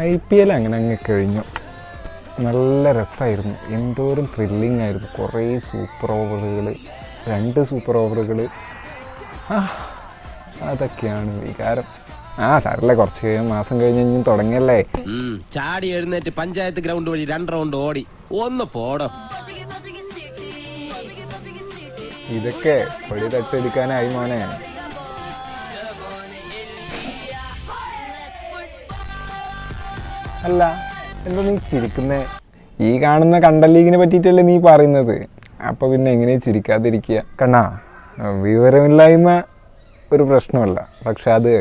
IPL അങ്ങനെ അങ്ങ് കഴിഞ്ഞു. നല്ല രസമായിരുന്നു, എന്തോരം ത്രില്ലിംഗ് ആയിരുന്നു. കുറേ സൂപ്പർ ഓവറുകൾ, 2 സൂപ്പർ ഓവറുകൾ, അതൊക്കെയാണ് വികാരം. സാറല്ലേ, കുറച്ച് മാസം കഴിഞ്ഞ് തുടങ്ങിയല്ലേ. ചാടി എഴുന്നേറ്റ് പഞ്ചായത്ത് ഗ്രൗണ്ട് വഴി 2 റൗണ്ട് ഓടി ഒന്ന് പോടോ. ഇതൊക്കെ പൊടി തട്ടെടുക്കാനായി മോനെ. അല്ല, എന്താ നീ ചിരിക്കുന്നേ? ഈ കാണുന്ന കണ്ടൽ ലീഗിനെ പറ്റിയിട്ടല്ലേ നീ പറയുന്നത്? അപ്പൊ പിന്നെ എങ്ങനെ ചിരിക്കാതിരിക്കുക? കണ്ണാ, വിവരമില്ലായ്മ ഒരു പ്രശ്നമല്ല, പക്ഷെ അത്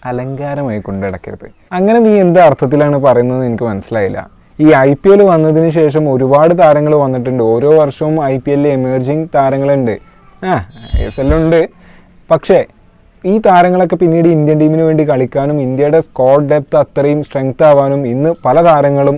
അലങ്കാരമായി കൊണ്ടിടക്കരുത്. അങ്ങനെ നീ എന്ത് അർത്ഥത്തിലാണ് പറയുന്നത് എനിക്ക് മനസ്സിലായില്ല. ഈ IPL വന്നതിന് ശേഷം ഒരുപാട് താരങ്ങൾ വന്നിട്ടുണ്ട്. ഓരോ വർഷവും IPL എമേർജിങ് താരങ്ങളുണ്ട്, ISL ഉണ്ട്. പക്ഷേ ഈ താരങ്ങളൊക്കെ പിന്നീട് ഇന്ത്യൻ ടീമിന് വേണ്ടി കളിക്കാനും ഇന്ത്യയുടെ സ്ക്വാഡ് ഡെപ്ത് അത്രയും സ്ട്രെങ്ത് ആവാനും ഇന്ന് പല താരങ്ങളും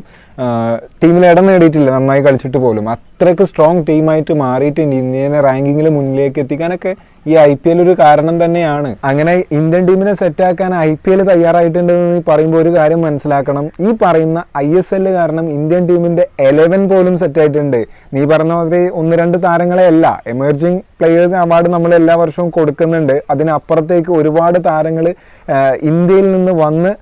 ടീമിൽ ഇടം നേടിയിട്ടില്ല, നന്നായി കളിച്ചിട്ട് പോലും. അത്രയ്ക്ക് സ്ട്രോങ് ടീമായിട്ട് മാറിയിട്ടുണ്ട്. ഇന്ത്യനെ റാങ്കിങ്ങിൽ മുന്നിലേക്ക് എത്തിക്കാനൊക്കെ ഈ IPL ഒരു കാരണം തന്നെയാണ്. അങ്ങനെ ഇന്ത്യൻ ടീമിനെ സെറ്റാക്കാൻ IPL തയ്യാറായിട്ടുണ്ടെന്ന് പറയുമ്പോൾ ഒരു കാര്യം മനസ്സിലാക്കണം. ഈ പറയുന്ന ISL കാരണം ഇന്ത്യൻ ടീമിൻ്റെ 11 പോലും സെറ്റായിട്ടുണ്ട്. നീ പറഞ്ഞ മാതിരി 1-2 താരങ്ങളെ അല്ല, എമേർജിങ് പ്ലെയേഴ്സ് അവാർഡ് നമ്മൾ എല്ലാ വർഷവും കൊടുക്കുന്നുണ്ട്. അതിനപ്പുറത്തേക്ക് ഒരുപാട് താരങ്ങൾ ഇന്ത്യയിൽ നിന്ന് വന്ന്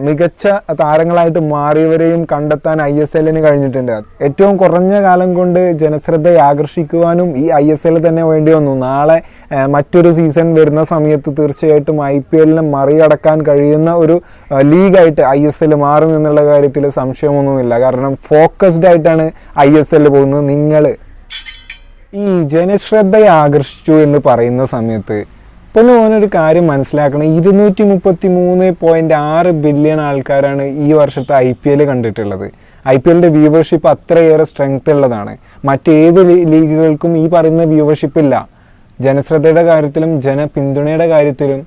മികച്ച താരങ്ങളായിട്ട് മാറിയവരെയും കണ്ടെത്താൻ ISLന് കഴിഞ്ഞിട്ടുണ്ട്. ഏറ്റവും കുറഞ്ഞ കാലം കൊണ്ട് ജനശ്രദ്ധയെ ആകർഷിക്കുവാനും ഈ ISL തന്നെ വേണ്ടി വന്നു. നാളെ മറ്റൊരു സീസൺ വരുന്ന സമയത്ത് തീർച്ചയായിട്ടും IPLനെ മറികടക്കാൻ കഴിയുന്ന ഒരു ലീഗായിട്ട് ISL മാറും എന്നുള്ള കാര്യത്തിൽ സംശയമൊന്നുമില്ല. കാരണം ഫോക്കസ്ഡ് ആയിട്ടാണ് ISL പോകുന്നത്. നിങ്ങൾ ഈ ജനശ്രദ്ധയെ ആകർഷിച്ചു എന്ന് പറയുന്ന സമയത്ത് ഇപ്പോൾ ഓനൊരു കാര്യം മനസ്സിലാക്കണം. 233.6 ബില്യൺ ആൾക്കാരാണ് ഈ വർഷത്തെ IPL കണ്ടിട്ടുള്ളത്. IPLൻ്റെ വ്യൂവർഷിപ്പ് അത്രയേറെ സ്ട്രെങ്ത് ഉള്ളതാണ്. മറ്റേത് ലീഗുകൾക്കും ഈ പറയുന്ന വ്യൂവർഷിപ്പ് ഇല്ല. ജനശ്രദ്ധയുടെ കാര്യത്തിലും ജനപിന്തുണയുടെ കാര്യത്തിലും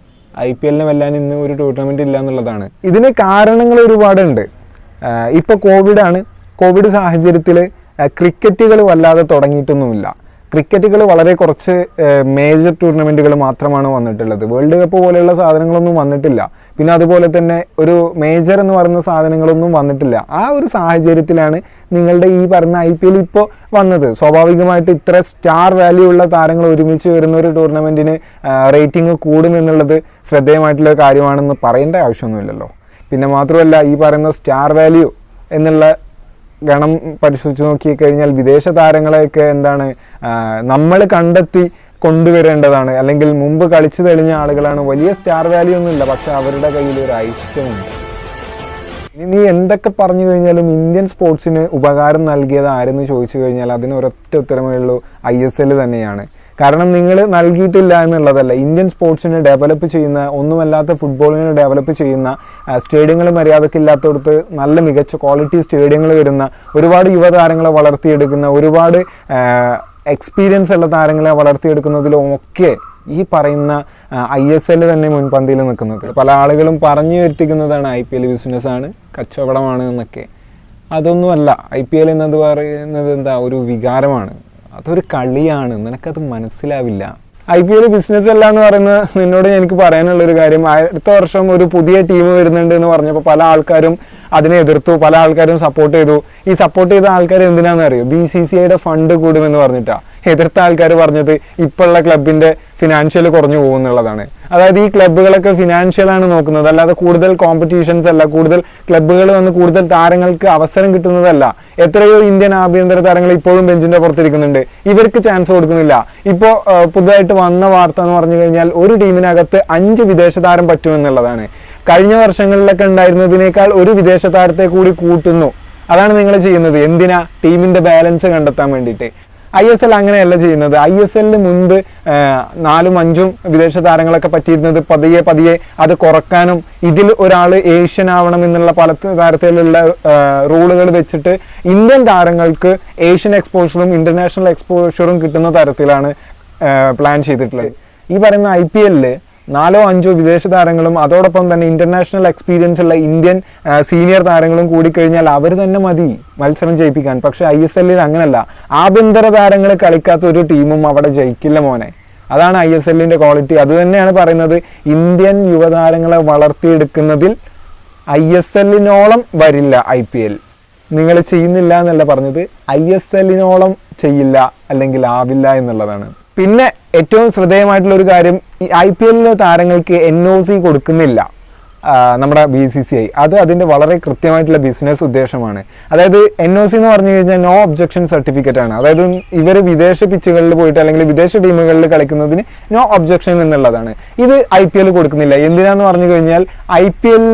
IPLനെ വെല്ലാൻ ഇന്ന് ഒരു ടൂർണമെൻറ്റ് ഇല്ല എന്നുള്ളതാണ്. ഇതിന് കാരണങ്ങൾ ഒരുപാടുണ്ട്. ഇപ്പോൾ കോവിഡ് സാഹചര്യത്തിൽ ക്രിക്കറ്റുകൾ വല്ലാതെ തുടങ്ങിയിട്ടൊന്നുമില്ല. ക്രിക്കറ്റുകൾ വളരെ കുറച്ച് മേജർ ടൂർണമെൻറ്റുകൾ മാത്രമാണ് വന്നിട്ടുള്ളത്. വേൾഡ് കപ്പ് പോലെയുള്ള സാധനങ്ങളൊന്നും വന്നിട്ടില്ല. പിന്നെ അതുപോലെ തന്നെ ഒരു മേജർ എന്ന് പറയുന്ന സാധനങ്ങളൊന്നും വന്നിട്ടില്ല. ആ ഒരു സാഹചര്യത്തിലാണ് നിങ്ങളുടെ ഈ പറഞ്ഞ IPL ഇപ്പോൾ വന്നത്. സ്വാഭാവികമായിട്ട് ഇത്ര സ്റ്റാർ വാല്യൂ ഉള്ള താരങ്ങൾ ഒരുമിച്ച് വരുന്ന ഒരു ടൂർണമെൻറ്റിന് റേറ്റിംഗ് കൂടുമെന്നുള്ളത് ശ്രദ്ധേയമായിട്ടുള്ള കാര്യമാണെന്ന് പറയേണ്ട ആവശ്യമൊന്നുമില്ലല്ലോ. പിന്നെ മാത്രമല്ല, ഈ പറയുന്ന സ്റ്റാർ വാല്യൂ എന്നുള്ള ഗണം പരിശോധിച്ച് നോക്കിക്കഴിഞ്ഞാൽ വിദേശ താരങ്ങളെയൊക്കെ നമ്മൾ കണ്ടെത്തി കൊണ്ടുവരേണ്ടതാണ്. അല്ലെങ്കിൽ മുമ്പ് കളിച്ചു തെളിഞ്ഞ ആളുകളാണ്. വലിയ സ്റ്റാർ വാല്യൂ ഒന്നുമില്ല, പക്ഷെ അവരുടെ കയ്യിൽ ഒരു ഐറ്റമുണ്ട്. നീ എന്തൊക്കെ പറഞ്ഞു കഴിഞ്ഞാലും ഇന്ത്യൻ സ്പോർട്സിന് ഉപകാരം നൽകിയത് ആരെന്ന് ചോദിച്ചു കഴിഞ്ഞാൽ അതിന് ഒരൊറ്റ ഉത്തരമേ ഉള്ളൂ, ISL തന്നെയാണ്. കാരണം നിങ്ങൾ നൽകിയിട്ടില്ല എന്നുള്ളതല്ല, ഇന്ത്യൻ സ്പോർട്സിനെ ഡെവലപ്പ് ചെയ്യുന്ന, ഒന്നുമല്ലാത്ത ഫുട്ബോളിനെ ഡെവലപ്പ് ചെയ്യുന്ന, സ്റ്റേഡിയങ്ങൾ മര്യാദക്കില്ലാത്തടത്ത് നല്ല മികച്ച ക്വാളിറ്റി സ്റ്റേഡിയങ്ങൾ വരുന്ന, ഒരുപാട് യുവതാരങ്ങളെ വളർത്തിയെടുക്കുന്ന, ഒരുപാട് എക്സ്പീരിയൻസ് ഉള്ള താരങ്ങളെ വളർത്തിയെടുക്കുന്നതിലൊക്കെ ഈ പറയുന്ന ISL തന്നെ മുൻപന്തിയിൽ നിൽക്കുന്നത്. പല ആളുകളും പറഞ്ഞു വരുത്തിക്കുന്നതാണ് IPL ബിസിനസ്സാണ്, കച്ചവടമാണ് എന്നൊക്കെ. അതൊന്നുമല്ല. IPL എന്നത് പറയുന്നത് ഒരു വികാരമാണ്, അതൊരു കളിയാണ്. നിനക്കത് മനസ്സിലാവില്ല. IPL ബിസിനസ് അല്ല എന്ന് പറയുന്നത് നിന്നോട് എനിക്ക് പറയാനുള്ളൊരു കാര്യം, അടുത്ത വർഷം ഒരു പുതിയ ടീം വരുന്നുണ്ട് എന്ന് പറഞ്ഞപ്പോൾ പല ആൾക്കാരും അതിനെ എതിർത്തു, പല ആൾക്കാരും സപ്പോർട്ട് ചെയ്തു. ഈ സപ്പോർട്ട് ചെയ്ത ആൾക്കാർ എന്തിനാണെന്ന് അറിയോ? BCCIയുടെ ഫണ്ട് കൂടുമെന്ന് പറഞ്ഞിട്ടാണ്. എതിർത്ത ആൾക്കാർ പറഞ്ഞത് ഇപ്പോഴുള്ള ക്ലബിൻ്റെ ഫിനാൻഷ്യൽ കുറഞ്ഞു പോകുന്നുള്ളതാണ്. അതായത് ഈ ക്ലബ്ബുകളൊക്കെ ഫിനാൻഷ്യലാണ് നോക്കുന്നത്, അല്ലാതെ കൂടുതൽ കോമ്പറ്റീഷൻസ് അല്ല, കൂടുതൽ ക്ലബ്ബുകൾ വന്ന് കൂടുതൽ താരങ്ങൾക്ക് അവസരം കിട്ടുന്നതല്ല. എത്രയോ ഇന്ത്യൻ ആഭ്യന്തര താരങ്ങൾ ഇപ്പോഴും ബെഞ്ചിന്റെ പുറത്തിരിക്കുന്നുണ്ട്, ഇവർക്ക് ചാൻസ് കൊടുക്കുന്നില്ല. ഇപ്പോൾ പുതുതായിട്ട് വന്ന വാർത്ത എന്ന് പറഞ്ഞു കഴിഞ്ഞാൽ ഒരു ടീമിനകത്ത് 5 വിദേശ താരം പറ്റുമെന്നുള്ളതാണ്. കഴിഞ്ഞ വർഷങ്ങളിലൊക്കെ ഉണ്ടായിരുന്നതിനേക്കാൾ ഒരു വിദേശ താരത്തെ കൂടി കൂട്ടുന്നു. അതാണ് നിങ്ങൾ ചെയ്യുന്നത്. എന്തിനാ? ടീമിന്റെ ബാലൻസ് കണ്ടെത്താൻ വേണ്ടിയിട്ട്. ISL അങ്ങനെയല്ല ചെയ്യുന്നത്. ISLന് മുൻപ് 4-5 വിദേശ താരങ്ങളൊക്കെ പറ്റിയിരുന്നത് പതിയെ അത് കുറക്കാനും ഇതിൽ ഒരാൾ ഏഷ്യൻ ആവണം എന്നുള്ള പല തരത്തിലുള്ള റൂളുകൾ വെച്ചിട്ട് ഇന്ത്യൻ താരങ്ങൾക്ക് ഏഷ്യൻ എക്സ്പോഷറും ഇന്റർനാഷണൽ എക്സ്പോഷറും കിട്ടുന്ന തരത്തിലാണ് പ്ലാൻ ചെയ്തിട്ടുള്ളത്. ഈ പറയുന്ന IPLൽ 4-5 വിദേശ താരങ്ങളും അതോടൊപ്പം തന്നെ ഇന്റർനാഷണൽ എക്സ്പീരിയൻസ് ഉള്ള ഇന്ത്യൻ സീനിയർ താരങ്ങളും കൂടിക്കഴിഞ്ഞാൽ അവർ തന്നെ മതി മത്സരം ജയിപ്പിക്കാൻ. പക്ഷെ ISLൽ അങ്ങനല്ല. ആഭ്യന്തര താരങ്ങൾ കളിക്കാത്ത ഒരു ടീമും അവിടെ ജയിക്കില്ല മോനെ. അതാണ് ISLന്റെ ക്വാളിറ്റി. അത് തന്നെയാണ് പറയുന്നത്, ഇന്ത്യൻ യുവതാരങ്ങളെ വളർത്തിയെടുക്കുന്നതിൽ ISL വരില്ല IPL. നിങ്ങൾ ചെയ്യുന്നില്ല എന്നല്ല പറഞ്ഞത്, ISL ചെയ്യില്ല അല്ലെങ്കിൽ ആവില്ല എന്നുള്ളതാണ്. പിന്നെ ഏറ്റവും ശ്രദ്ധേയമായിട്ടുള്ള ഒരു കാര്യം, ഈ IPL താരങ്ങൾക്ക് NOC കൊടുക്കുന്നില്ല നമ്മുടെ BCCI. അത് അതിൻ്റെ വളരെ കൃത്യമായിട്ടുള്ള ബിസിനസ് ഉദ്ദേശമാണ്. അതായത് NOC എന്ന് പറഞ്ഞു കഴിഞ്ഞാൽ നോ ഒബ്ജക്ഷൻ സർട്ടിഫിക്കറ്റ് ആണ്. അതായത് ഇവർ വിദേശ പിച്ചുകളിൽ പോയിട്ട് അല്ലെങ്കിൽ വിദേശ ടീമുകളിൽ കളിക്കുന്നതിന് നോ ഒബ്ജക്ഷൻ എന്നുള്ളതാണ്. ഇത് IPL കൊടുക്കുന്നില്ല. എന്തിനാന്ന് പറഞ്ഞു കഴിഞ്ഞാൽ IPL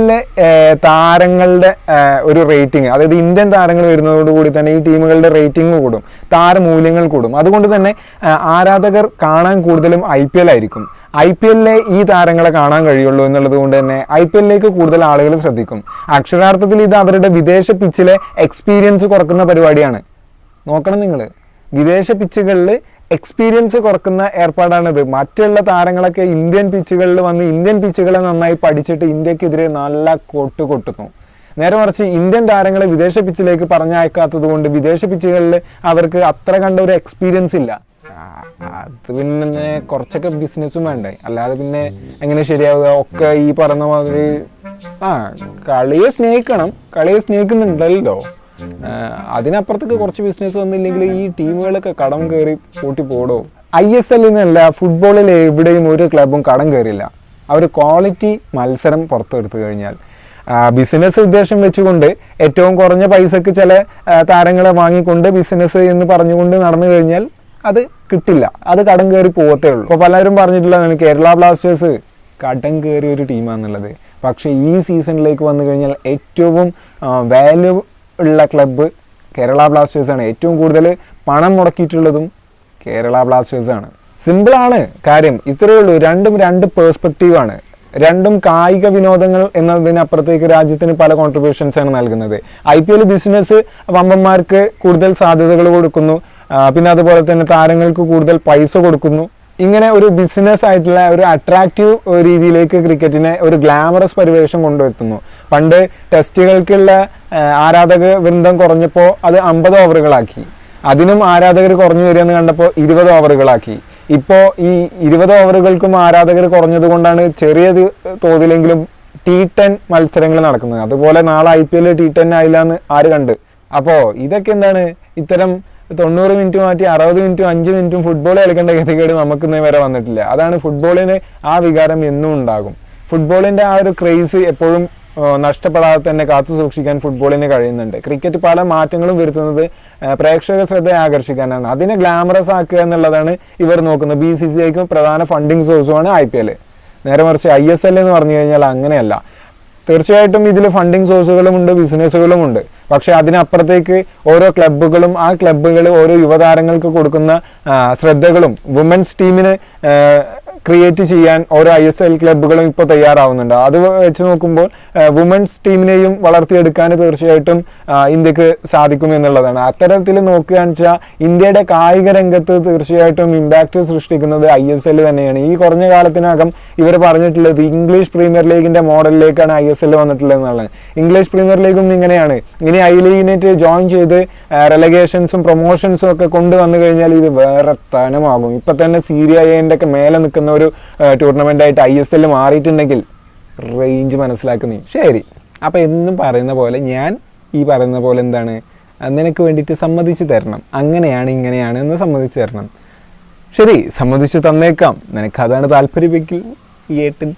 താരങ്ങളുടെ ഒരു റേറ്റിംഗ്, അതായത് ഇന്ത്യൻ താരങ്ങൾ വരുന്നതോടുകൂടി തന്നെ ഈ ടീമുകളുടെ റേറ്റിംഗ് കൂടും, താരമൂല്യങ്ങൾ കൂടും. അതുകൊണ്ട് തന്നെ ആരാധകർ കാണാൻ കൂടുതലും IPL ആയിരിക്കും. IPL ഈ താരങ്ങളെ കാണാൻ കഴിയുള്ളൂ എന്നുള്ളത് കൊണ്ട് തന്നെ IPL കൂടുതൽ ആളുകൾ ശ്രദ്ധിക്കും. അക്ഷരാർത്ഥത്തിൽ ഇത് അവരുടെ വിദേശ പിച്ചിലെ എക്സ്പീരിയൻസ് കുറക്കുന്ന പരിപാടിയാണ്. നോക്കണം നിങ്ങൾ, വിദേശ പിച്ചുകളിൽ എക്സ്പീരിയൻസ് കുറക്കുന്ന ഏർപ്പാടാണിത്. മറ്റുള്ള താരങ്ങളൊക്കെ ഇന്ത്യൻ പിച്ചുകളിൽ വന്ന് ഇന്ത്യൻ പിച്ചുകളെ നന്നായി പഠിച്ചിട്ട് ഇന്ത്യക്കെതിരെ നല്ല കൊട്ടുന്നു. നേരെ മറിച്ച് ഇന്ത്യൻ താരങ്ങളെ വിദേശ പിച്ചിലേക്ക് പറഞ്ഞയക്കാത്തത് കൊണ്ട് വിദേശ പിച്ചുകളിൽ അവർക്ക് അത്ര കണ്ട ഒരു എക്സ്പീരിയൻസ് ഇല്ല. അത് പിന്നെ കുറച്ചൊക്കെ ബിസിനസ്സും വേണ്ടേ, അല്ലാതെ പിന്നെ എങ്ങനെ ശരിയാവുക? ഒക്കെ ഈ പറഞ്ഞ മാതിരി കളിയെ സ്നേഹിക്കണം, കളിയെ സ്നേഹിക്കുന്നുണ്ടല്ലോ. അതിനപ്പുറത്തേക്ക് കുറച്ച് ബിസിനസ് വന്നില്ലെങ്കിൽ ഈ ടീമുകളൊക്കെ കടം കയറി പൂട്ടി പോടോ. ISL എന്നല്ല, ഫുട്ബോളിൽ എവിടെയും ഒരു ക്ലബും കടം കയറില്ല. അവർ ക്വാളിറ്റി മത്സരം പുറത്തെടുത്തു കഴിഞ്ഞാൽ ബിസിനസ് ഉദ്ദേശം വെച്ചുകൊണ്ട് ഏറ്റവും കുറഞ്ഞ പൈസക്ക് ചില താരങ്ങളെ വാങ്ങിക്കൊണ്ട് ബിസിനസ് എന്ന് പറഞ്ഞുകൊണ്ട് നടന്നു കഴിഞ്ഞാൽ അത് കിട്ടില്ല, അത് കടം കയറി പോകത്തേ ഉള്ളൂ. അപ്പോൾ പലരും പറഞ്ഞിട്ടുള്ളതാണ് കേരള ബ്ലാസ്റ്റേഴ്സ് കടം കയറിയ ഒരു ടീമാണെന്നുള്ളത്. പക്ഷേ ഈ സീസണിലേക്ക് വന്നു കഴിഞ്ഞാൽ ഏറ്റവും വാല്യൂ ഉള്ള ക്ലബ്ബ് കേരള ബ്ലാസ്റ്റേഴ്സാണ്. ഏറ്റവും കൂടുതൽ പണം മുടക്കിയിട്ടുള്ളതും കേരള ബ്ലാസ്റ്റേഴ്സാണ്. സിമ്പിളാണ് കാര്യം, ഇത്രയേ ഉള്ളൂ. രണ്ടും രണ്ട് പേഴ്സ്പെക്റ്റീവാണ്. രണ്ടും കായിക വിനോദങ്ങൾ എന്നതിനപ്പുറത്തേക്ക് രാജ്യത്തിന് പല കോൺട്രിബ്യൂഷൻസ് ആണ് നൽകുന്നത്. IPL ബിസിനസ് വമ്പന്മാർക്ക് കൂടുതൽ സാധ്യതകൾ കൊടുക്കുന്നു, പിന്നെ അതുപോലെ തന്നെ താരങ്ങൾക്ക് കൂടുതൽ പൈസ കൊടുക്കുന്നു. ഇങ്ങനെ ഒരു ബിസിനസ് ആയിട്ടുള്ള ഒരു അട്രാക്റ്റീവ് രീതിയിലേക്ക് ക്രിക്കറ്റിനെ ഒരു ഗ്ലാമറസ് പരിവേഷം കൊണ്ടുവരുത്തുന്നു. പണ്ട് ടെസ്റ്റുകൾക്കുള്ള ആരാധക വൃന്ദം കുറഞ്ഞപ്പോൾ അത് 50 ഓവറുകളാക്കി. അതിനും ആരാധകർ കുറഞ്ഞു വരികയെന്ന് കണ്ടപ്പോൾ 20 ഓവറുകളാക്കി. ഇപ്പോൾ ഈ 20 ഓവറുകൾക്കും ആരാധകർ കുറഞ്ഞത് കൊണ്ടാണ് ചെറിയ തോതിലെങ്കിലും T10 മത്സരങ്ങൾ നടക്കുന്നത്. അതുപോലെ നാളെ IPL T10 ആയില്ല എന്ന് ആര് കണ്ട്? അപ്പോൾ ഇതൊക്കെ എന്താണ്, ഇത്തരം 90 മിനിറ്റ് മാറ്റി 60 മിനിറ്റും 5 മിനിറ്റും ഫുട്ബോൾ കളിക്കേണ്ട ഗതികേട് നമുക്കിന്നേ വരെ വന്നിട്ടില്ല. അതാണ് ഫുട്ബോളിന് ആ വികാരം എന്നും ഉണ്ടാകും. ഫുട്ബോളിൻ്റെ ആ ഒരു ക്രേസ് എപ്പോഴും നഷ്ടപ്പെടാതെ തന്നെ കാത്തു സൂക്ഷിക്കാൻ ഫുട്ബോളിന് കഴിയുന്നുണ്ട്. ക്രിക്കറ്റ് പല മാറ്റങ്ങളും വരുത്തുന്നത് പ്രേക്ഷക ശ്രദ്ധയെ ആകർഷിക്കാനാണ്. അതിനെ ഗ്ലാമറസ് ആക്കുക എന്നുള്ളതാണ് ഇവർ നോക്കുന്നത്. BCCIക്കും പ്രധാന ഫണ്ടിങ് സോഴ്സുമാണ് IPL. നേരെ മറിച്ച് ISL എന്ന് പറഞ്ഞു കഴിഞ്ഞാൽ അങ്ങനെയല്ല. തീർച്ചയായിട്ടും ഇതിൽ ഫണ്ടിങ് സോഴ്സുകളുമുണ്ട്, ബിസിനസ്സുകളുമുണ്ട്. പക്ഷെ അതിനപ്പുറത്തേക്ക് ഓരോ ക്ലബ്ബുകളും ആ ക്ലബ്ബുകൾ ഓരോ യുവതാരങ്ങൾക്ക് കൊടുക്കുന്ന ശ്രദ്ധകളും വുമൻസ് ടീമിന് ക്രിയേറ്റ് ചെയ്യാൻ ഓരോ ISL ക്ലബ്ബുകളും ഇപ്പോൾ തയ്യാറാവുന്നുണ്ട്. അത് വെച്ച് നോക്കുമ്പോൾ വുമൻസ് ടീമിനെയും വളർത്തിയെടുക്കാൻ തീർച്ചയായിട്ടും ഇന്ത്യക്ക് സാധിക്കും എന്നുള്ളതാണ്. അത്തരത്തിൽ നോക്കുകയാണെന്ന് വെച്ചാൽ ഇന്ത്യയുടെ കായിക രംഗത്ത് തീർച്ചയായിട്ടും ഇമ്പാക്റ്റ് സൃഷ്ടിക്കുന്നത് ISL തന്നെയാണ്. ഈ കുറഞ്ഞ കാലത്തിനകം ഇവർ പറഞ്ഞിട്ടുള്ളത് ഇംഗ്ലീഷ് പ്രീമിയർ ലീഗിന്റെ മോഡലിലേക്കാണ് ISL വന്നിട്ടുള്ളത് എന്നുള്ളത്. ഇംഗ്ലീഷ് പ്രീമിയർ ലീഗും ഇങ്ങനെയാണ്. ഇനി I ലീഗിനായിട്ട് ജോയിൻ ചെയ്ത് റെലഗേഷൻസും പ്രൊമോഷൻസും ഒക്കെ കൊണ്ടുവന്നു കഴിഞ്ഞാൽ ഇത് വേറെ തനമാകും. ഇപ്പൊ തന്നെ സീരിയ എന്റെ ഒക്കെ മേലെ നിൽക്കുന്ന ഒരു ടൂർണമെന്റ് ആയിട്ട് ISL മാറിയിട്ടുണ്ടെങ്കിൽ റേഞ്ച് മനസ്സിലാക്കുന്നേ. ശരി, അപ്പൊ എന്നും പറയുന്ന പോലെ ഞാൻ ഈ പറയുന്ന പോലെ എന്താണ്, നിനക്ക് വേണ്ടിയിട്ട് സമ്മതിച്ചു തരണം, അങ്ങനെയാണ് ഇങ്ങനെയാണ് എന്ന് സമ്മതിച്ചു തരണം. ശരി, സമ്മതിച്ചു തന്നേക്കാം. നിനക്ക് അതാണ് താല്പര്യമെങ്കിൽ ഈ ഏട്ടൻ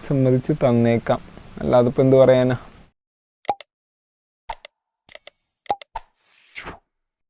സമ്മതിച്ചു തന്നേക്കാം. അല്ലാതെ ഇപ്പൊ എന്ത് പറയാനാ.